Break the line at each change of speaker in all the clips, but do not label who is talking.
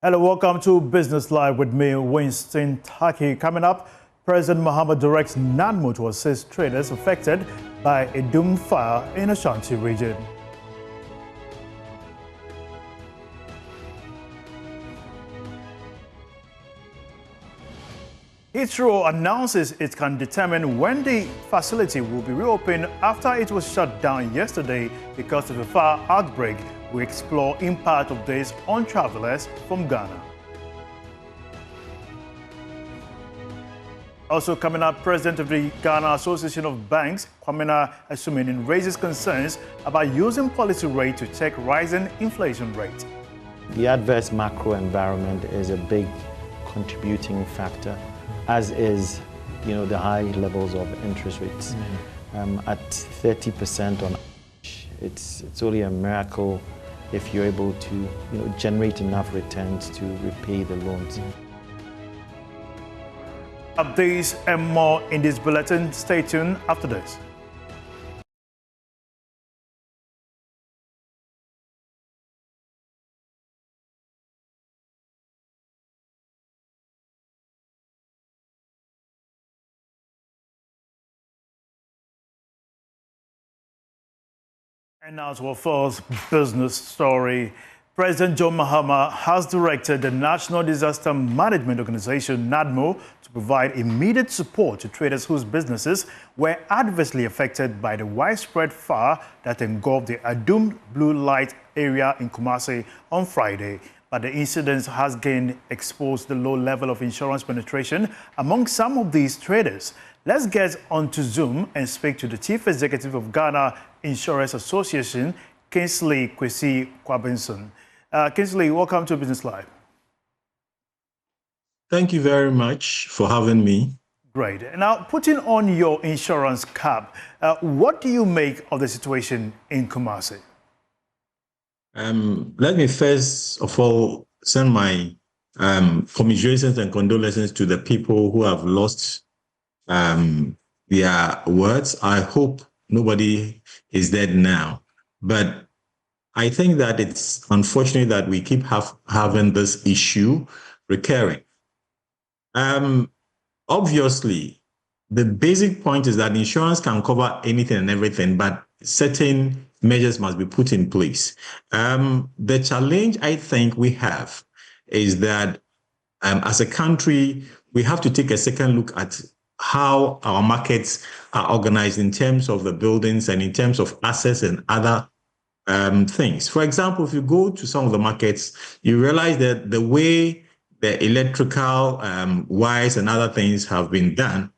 Hello, welcome to Business Live with me, Winston Taki. Coming up, President Mahama directs NADMO to assist traders affected by a doomed fire in Ashanti region. Heathrow announces it can determine when the facility will be reopened after it was shut down yesterday because of a fire outbreak. We explore impact of this on travelers from Ghana. Also coming up, President of the Ghana Association of Banks, Kwamina Asuminin, raises concerns about using policy rate to check rising inflation rate.
The adverse macro environment is a big contributing factor, as is, the high levels of interest rates. At 30% on average, it's only a miracle if you're able to, generate enough returns to repay the loans.
Updates and more in this bulletin. Stay tuned after this. And now to our first business story. President John Mahama has directed the National Disaster Management Organization, NADMO, to provide immediate support to traders whose businesses were adversely affected by the widespread fire that engulfed the Adum Blue Light area in Kumasi on Friday. But the incident has again exposed the low level of insurance penetration among some of these traders. Let's get onto Zoom and speak to the Chief Executive of Ghana Insurance Association, Kingsley Kwesi Kwabinson. Kingsley, welcome to Business Live.
Thank you very much for having me.
Great. Now, putting on your insurance cap, what do you make of the situation in Kumasi?
Let me first of all send my commiserations and condolences to the people who have lost their words. I hope nobody is dead now. But I think that it's unfortunate that we keep having this issue recurring. Obviously, the basic point is that insurance can cover anything and everything, but certain measures must be put in place. The challenge I think we have is that as a country, we have to take a second look at how our markets are organized in terms of the buildings and in terms of assets and other things. For example, if you go to some of the markets, you realize that the way the electrical wires and other things have been done,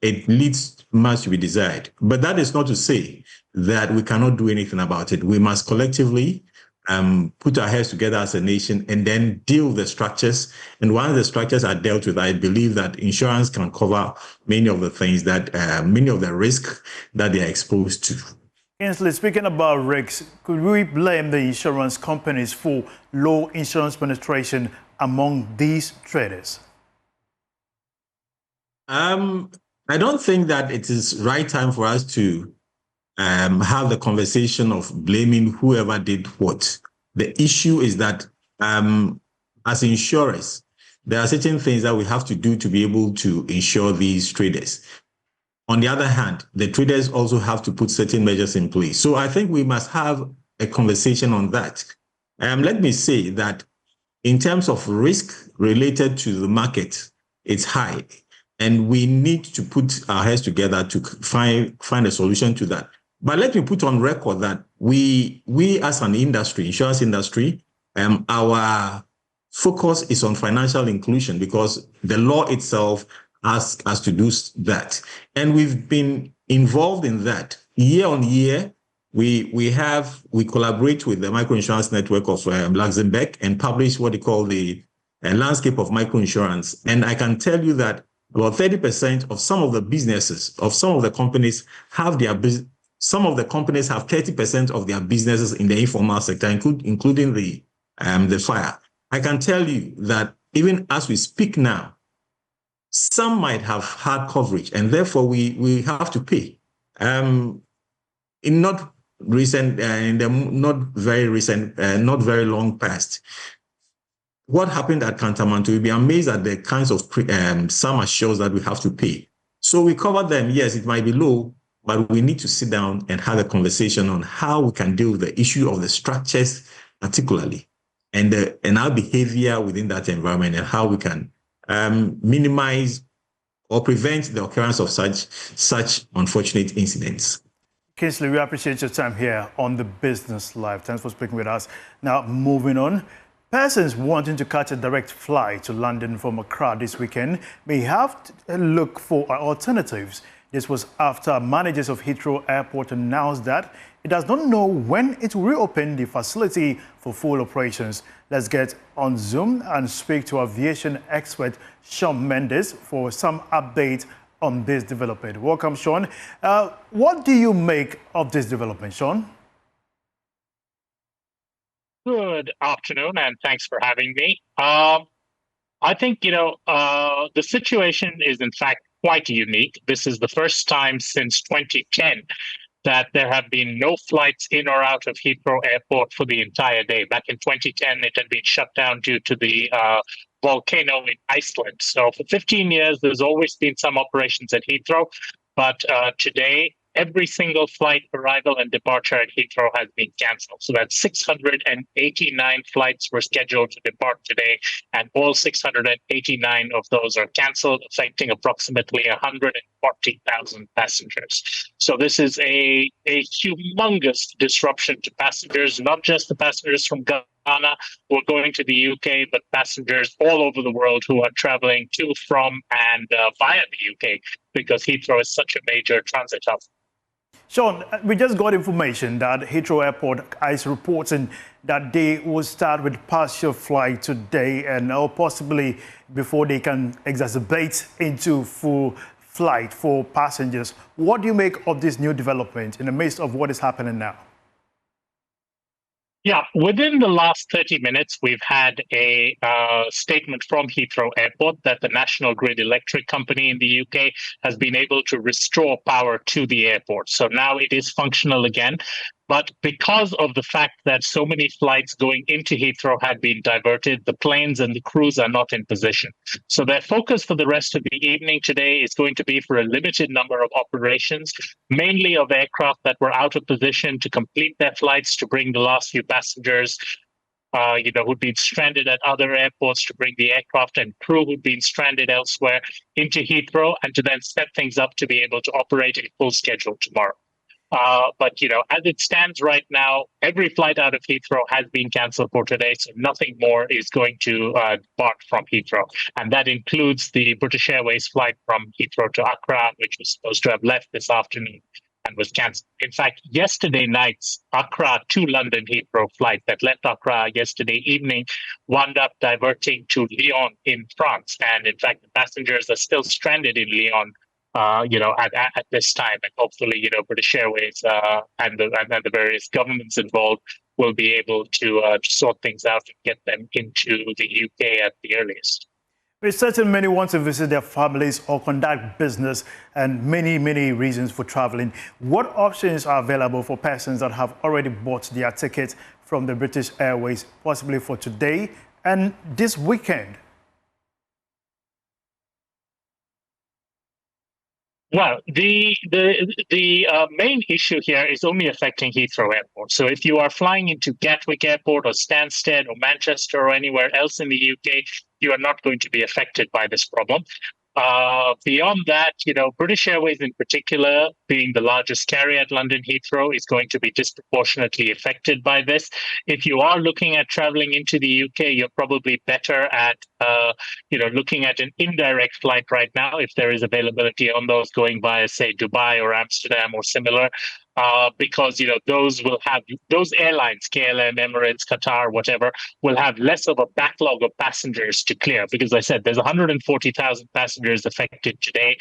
it leaves much to be desired. But that is not to say that we cannot do anything about it. We must collectively put our heads together as a nation and then deal with the structures. And once the structures are dealt with, I believe that insurance can cover many of the things that, many of the risks that they are exposed to.
Kingsley, speaking about risks, could we blame the insurance companies for low insurance penetration among these traders?
I don't think that it is right time for us to have the conversation of blaming whoever did what. The issue is that as insurers, there are certain things that we have to do to be able to insure these traders. On the other hand, the traders also have to put certain measures in place. So I think we must have a conversation on that. Let me say that in terms of risk related to the market, it's high. And we need to put our heads together to find a solution to that. But let me put on record that we as an industry, insurance industry, our focus is on financial inclusion because the law itself asks us to do that. And we've been involved in that. Year on year, we collaborate with the microinsurance network of Luxembourg and publish what they call the landscape of microinsurance. And I can tell you that about 30% of some of the businesses, of some of the companies have some of the companies have 30% of their businesses in the informal sector, including the fire. I can tell you that even as we speak now, some might have had coverage, and therefore we have to pay. In not recent, in the not very recent, not very long past, what happened at Kantamanto, you'll be amazed at the kinds of sum assures that we have to pay. So we covered them. Yes, it might be low, but we need to sit down and have a conversation on how we can deal with the issue of the structures, particularly, and our behavior within that environment, and how we can minimize or prevent the occurrence of such unfortunate incidents.
Kingsley, we appreciate your time here on the Business Live. Thanks for speaking with us. Now, moving on. Persons wanting to catch a direct flight to London from Accra this weekend may have to look for alternatives. This was after managers of Heathrow Airport announced that it does not know when it will reopen the facility for full operations. Let's get on Zoom and speak to aviation expert Sean Mendes for some update on this development. Welcome, Sean. What do you make of this development, Sean?
Good afternoon, and thanks for having me. I think, the situation is in fact quite unique. This is the first time since 2010 that there have been no flights in or out of Heathrow Airport for the entire day. Back in 2010, it had been shut down due to the volcano in Iceland. So for 15 years, there's always been some operations at Heathrow, but today, every single flight arrival and departure at Heathrow has been cancelled. So that's 689 flights were scheduled to depart today, and all 689 of those are cancelled, affecting approximately 140,000 passengers. So this is a humongous disruption to passengers, not just the passengers from Ghana who are going to the UK, but passengers all over the world who are traveling to, from, and via the UK, because Heathrow is such a major transit hub.
Sean, we just got information that Heathrow Airport is reporting that they will start with partial flight today, and or possibly before they can exacerbate into full flight for passengers. What do you make of this new development in the midst of what is happening now?
Yeah, within the last 30 minutes, we've had a statement from Heathrow Airport that the National Grid Electric Company in the UK has been able to restore power to the airport. So now it is functional again. But because of the fact that so many flights going into Heathrow had been diverted, the planes and the crews are not in position. So their focus for the rest of the evening today is going to be for a limited number of operations, mainly of aircraft that were out of position to complete their flights to bring the last few passengers, who'd been stranded at other airports, to bring the aircraft and crew who'd been stranded elsewhere into Heathrow, and to then set things up to be able to operate a full schedule tomorrow. But, as it stands right now, every flight out of Heathrow has been cancelled for today, so nothing more is going to depart from Heathrow. And that includes the British Airways flight from Heathrow to Accra, which was supposed to have left this afternoon and was cancelled. In fact, yesterday night's Accra to London Heathrow flight that left Accra yesterday evening wound up diverting to Lyon in France. And in fact, the passengers are still stranded in Lyon at this time, and hopefully, British Airways and the various governments involved will be able to sort things out and get them into the UK at the earliest.
There's certainly many want to visit their families or conduct business, and many, many reasons for traveling. What options are available for persons that have already bought their tickets from the British Airways, possibly for today and this weekend?
Well, the main issue here is only affecting Heathrow Airport. So if you are flying into Gatwick Airport or Stansted or Manchester or anywhere else in the UK, you are not going to be affected by this problem. Beyond that, British Airways in particular, being the largest carrier at London Heathrow, is going to be disproportionately affected by this. If you are looking at traveling into the UK, you're probably better at, looking at an indirect flight right now, if there is availability on those going via, say, Dubai or Amsterdam or similar. Because those airlines, KLM, Emirates, Qatar, whatever, will have less of a backlog of passengers to clear. Because I said there's 140,000 passengers affected today.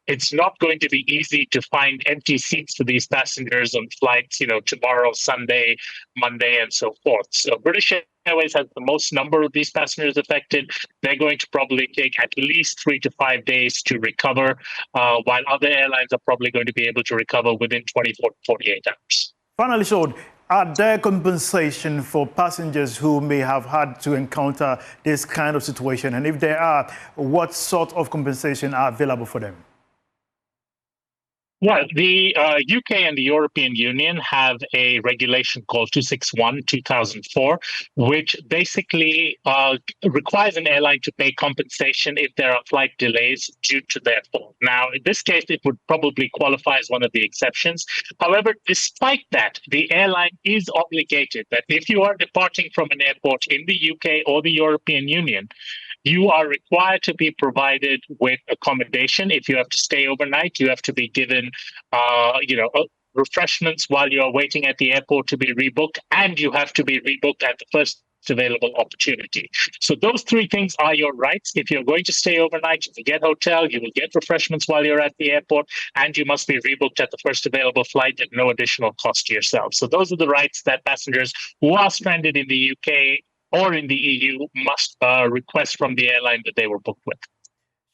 It's not going to be easy to find empty seats for these passengers on flights, tomorrow, Sunday, Monday, and so forth. So British Airways has the most number of these passengers affected. They're going to probably take at least 3 to 5 days to recover, while other airlines are probably going to be able to recover within 24 to 48 hours.
Finally, Sean, Are there compensation for passengers who may have had to encounter this kind of situation? And if there are, what sort of compensation are available for them?
Well, the UK and the European Union have a regulation called 261/2004, which basically requires an airline to pay compensation if there are flight delays due to their fault. Now, in this case, it would probably qualify as one of the exceptions. However, despite that, the airline is obligated that if you are departing from an airport in the UK or the European Union, you are required to be provided with accommodation. If you have to stay overnight, you have to be given, refreshments while you are waiting at the airport to be rebooked, and you have to be rebooked at the first available opportunity. So those three things are your rights. If you're going to stay overnight, you will get hotel, you will get refreshments while you're at the airport, and you must be rebooked at the first available flight at no additional cost to yourself. So those are the rights that passengers who are stranded in the UK or in the EU must request from the airline that they were booked with.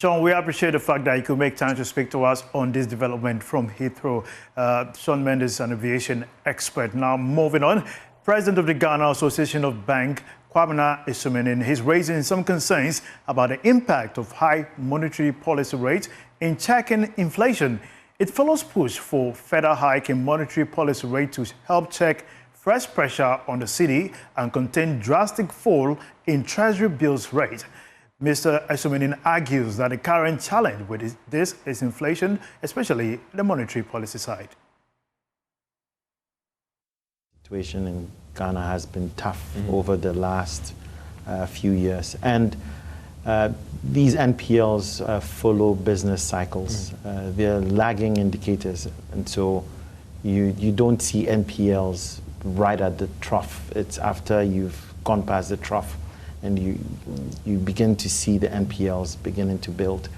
Sean, we appreciate the fact that you could make time to speak to us on this development from Heathrow. Sean Mendes, an aviation expert. Now, moving on, President of the Ghana Association of Bank, Kwabena Isumenin, is raising some concerns about the impact of high monetary policy rates in checking inflation. It follows push for further hike in monetary policy rate to help check fresh pressure on the city and contain drastic fall in Treasury bills rate. Mr. Isumenin argues that the current challenge with this is inflation, especially the monetary policy side.
The situation in Ghana has been tough over the last few years. And these NPLs follow business cycles. They're lagging indicators. And so you don't see NPLs right at the trough. It's after you've gone past the trough and you begin to see the NPLs beginning to build.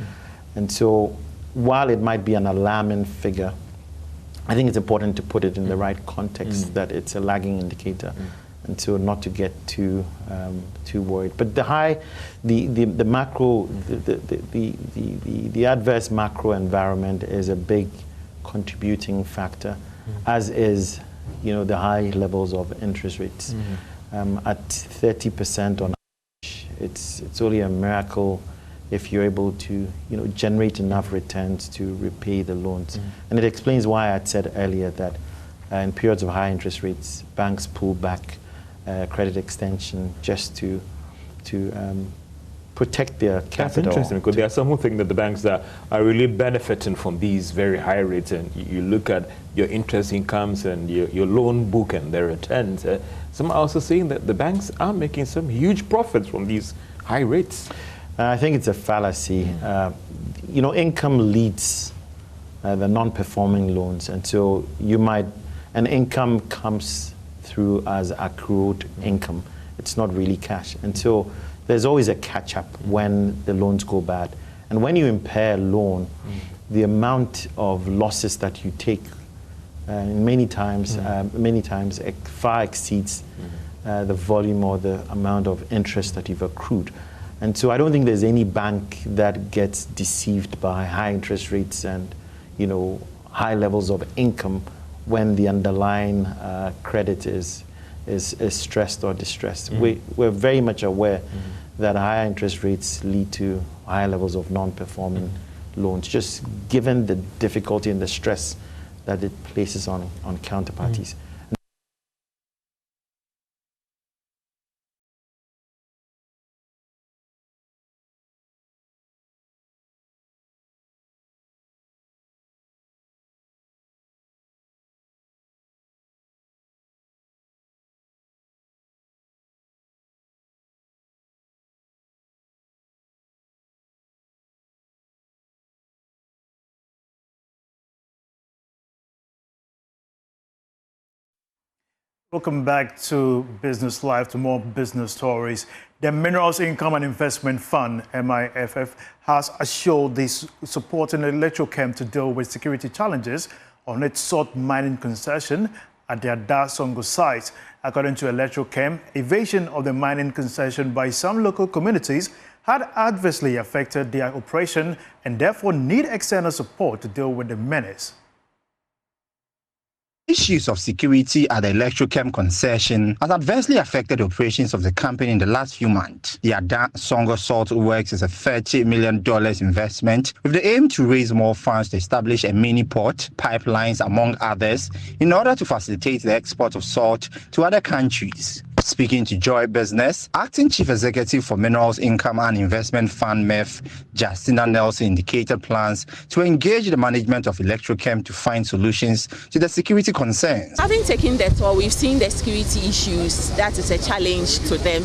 And so while it might be an alarming figure, I think it's important to put it in the right context that it's a lagging indicator. And so not to get too worried. But the macro, the adverse macro environment is a big contributing factor, as is the high levels of interest rates. At 30% on average, it's only a miracle if you're able to generate enough returns to repay the loans. And it explains why I said earlier that in periods of high interest rates, banks pull back credit extension just to protect their capital.
That's interesting, because there are some who think that the banks are really benefiting from these very high rates, and you look at your interest incomes and your loan book and their returns. Some are also saying that the banks are making some huge profits from these high rates.
I think it's a fallacy. Income leads the non-performing loans, and so an income comes through as accrued income. It's not really cash. And so there's always a catch-up when the loans go bad. And when you impair a loan, the amount of losses that you take many times it far exceeds the volume or the amount of interest that you've accrued. And so I don't think there's any bank that gets deceived by high interest rates and high levels of income when the underlying credit is stressed or distressed. We're very much aware that higher interest rates lead to higher levels of non-performing loans, just given the difficulty and the stress that it places on counterparties.
Welcome back to Business Live, to more business stories. The Minerals Income and Investment Fund, MIFF, has assured this support in Electrochem to deal with security challenges on its salt mining concession at their Dar Songo site. According to Electrochem, evasion of the mining concession by some local communities had adversely affected their operation and therefore need external support to deal with the menace.
Issues of security at the Electrochem concession has adversely affected the operations of the company in the last few months. The Ada Songo Salt Works is a $30 million investment with the aim to raise more funds to establish a mini port, pipelines, among others, in order to facilitate the export of salt to other countries. Speaking to Joy Business, Acting Chief Executive for Minerals Income and Investment Fund MEF, Justina Nelson, indicated plans to engage the management of Electrochem to find solutions to the security concerns.
Having taken the tour, we've seen the security issues. That is a challenge to them.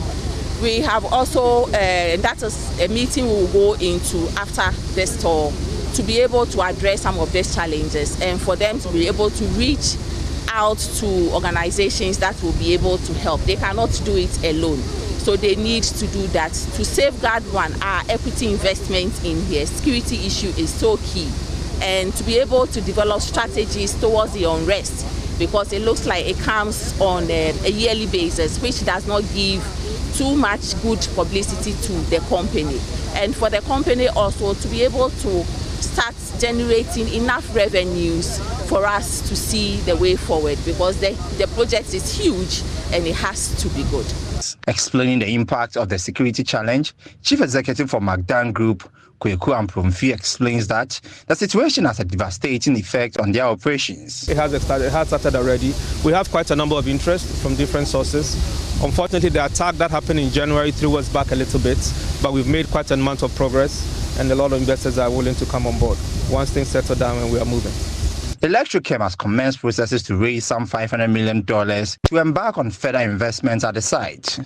We have also, that is a meeting we will go into after this tour to be able to address some of these challenges and for them to be able to reach out to organizations that will be able to help. They cannot do it alone. So they need to do that. To safeguard our equity investment in here, security issue is so key. And to be able to develop strategies towards the unrest, because it looks like it comes on a yearly basis, which does not give too much good publicity to the company. And for the company also to be able to start generating enough revenues for us to see the way forward, because the project is huge and it has to be good.
Explaining the impact of the security challenge, Chief Executive for Magdan Group, Kweku Ampromfi, explains that the situation has a devastating effect on their operations.
It has started already. We have quite a number of interest from different sources. Unfortunately, the attack that happened in January threw us back a little bit, but we've made quite an amount of progress and a lot of investors are willing to come on board once things settle down and we are moving.
Electrochem has commenced processes to raise some $500 million to embark on further investments at the site.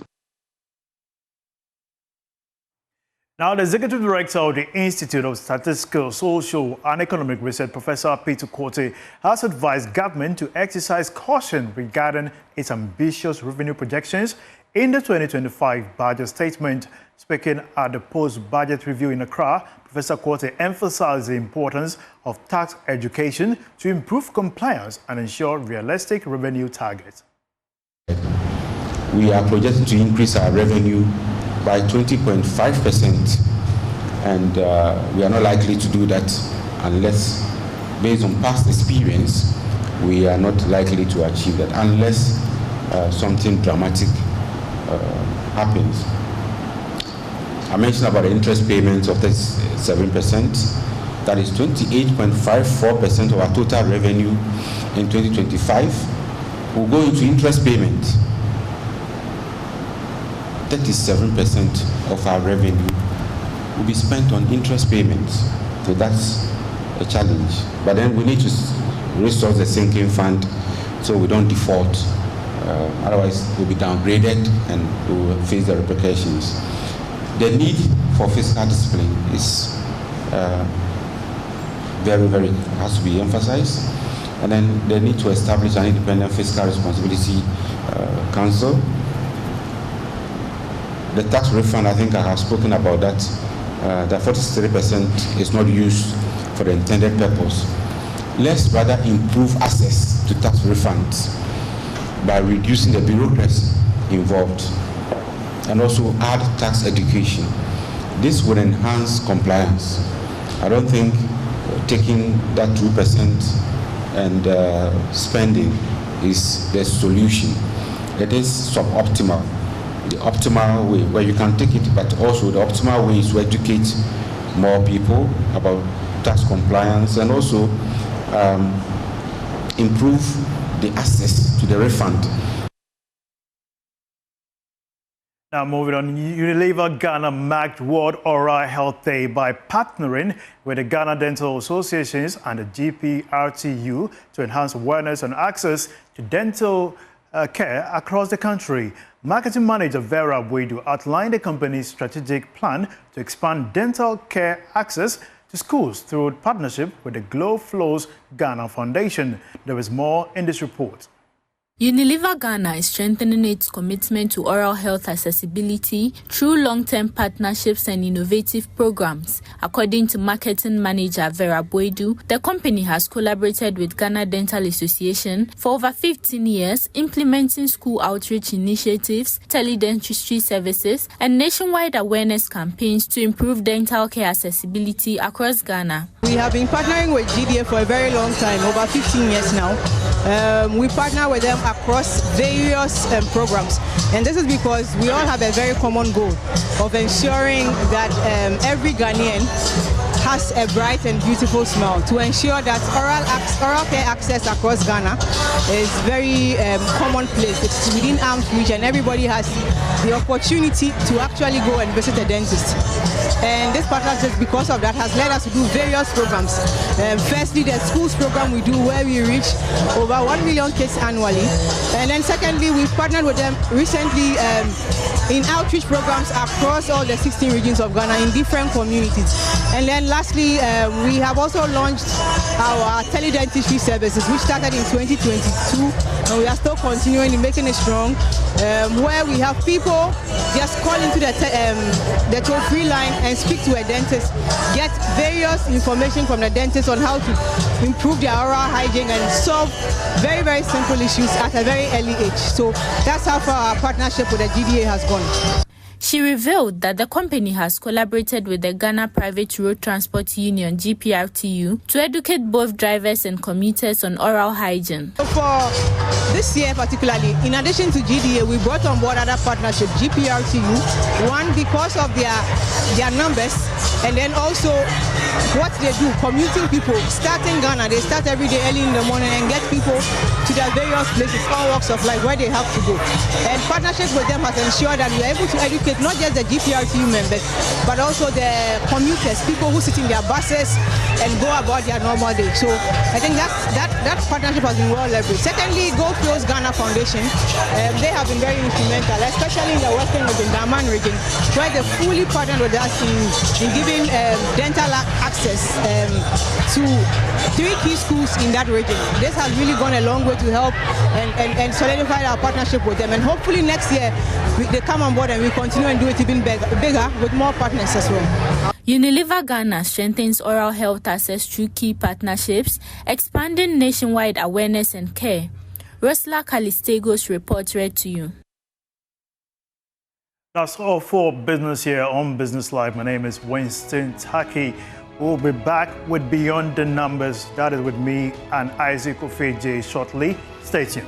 Now, the Executive Director of the Institute of Statistical, Social and Economic Research, Professor Peter Korte, has advised government to exercise caution regarding its ambitious revenue projections in the 2025 budget statement. Speaking at the post-budget review in Accra, Professor Korte emphasized the importance of tax education to improve compliance and ensure realistic revenue targets.
We are projected to increase our revenue by 20.5%, and we are not likely to do that unless, based on past experience, we are not likely to achieve that unless something dramatic happens. I mentioned about the interest payments of 7%. That is 28.54% of our total revenue in 2025 will go into interest payments. 37% of our revenue will be spent on interest payments. So that's a challenge. But then we need to resource the sinking fund so we don't default. Otherwise, we'll be downgraded and we will face the repercussions. The need for fiscal discipline is has to be emphasized. And then the need to establish an independent fiscal responsibility council. The tax refund, I think I have spoken about that. The 43% is not used for the intended purpose. Let's rather improve access to tax refunds by reducing the bureaucracy involved and also add tax education. This will enhance compliance. I don't think taking that 2% and spending is the solution. It is suboptimal. The optimal way where you can take it, but also the optimal way is to educate more people about tax compliance and also improve the access to the refund.
Now moving on, Unilever Ghana marked World Oral Health Day by partnering with the Ghana Dental Associations and the GPRTU to enhance awareness and access to dental care across the country. Marketing Manager Vera Boidu outlined the company's strategic plan to expand dental care access to schools through partnership with the Glow Flows Ghana Foundation. There is more in this report.
Unilever Ghana is strengthening its commitment to oral health accessibility through long-term partnerships and innovative programs. According to marketing manager Vera Boidu, the company has collaborated with Ghana Dental Association for over 15 years, implementing school outreach initiatives, teledentistry services, and nationwide awareness campaigns to improve dental care accessibility across Ghana.
We have been partnering with GDA for a very long time, over 15 years now. We partner with them across various programs. And this is because we all have a very common goal of ensuring that every Ghanaian has a bright and beautiful smile, to ensure that oral care access across Ghana is very commonplace. It's within arm's reach, and everybody has the opportunity to actually go and visit a dentist. And this partnership, because of that, has led us to do various programs. Firstly, the schools program we do, where we reach over 1 million kids annually. And then secondly, we've partnered with them recently in outreach programs across all the 16 regions of Ghana in different communities. And then lastly, we have also launched our teledentistry services, which started in 2022, and we are still continuing in making it strong, where we have people just call into the toll-free line and speak to a dentist, get various information from the dentist on how to improve their oral hygiene and solve very, very simple issues at a very early age. So that's how far our partnership with the GDA has gone.
She revealed that the company has collaborated with the Ghana Private Road Transport Union, GPRTU, to educate both drivers and commuters on oral hygiene.
For this year particularly, in addition to GDA, we brought on board other partnerships, GPRTU, one because of their numbers, and then also what they do, commuting people. Starting Ghana, they start every day early in the morning and get people to their various places, all walks of life, where they have to go. And partnership with them has ensured that we are able to educate not just the GPRTU members, but also the commuters, people who sit in their buses and go about their normal day. So I think that partnership has been well leveraged. Secondly, Gold Coast Ghana Foundation, they have been very instrumental, especially in the western region, the Amman region, where they fully partnered with us in giving dental access to 3 key schools in that region. This has really gone a long way to help and solidify our partnership with them. And hopefully next year they come on board and we continue and do it even bigger with more partners as well.
Unilever Ghana strengthens oral health access through key partnerships, expanding nationwide awareness and care. Rosla Calistego's report read to you.
That's all for business here on Business Live. My name is Winston Taki. We'll be back with Beyond the Numbers. That is with me and Isaac Ofeje shortly. Stay tuned.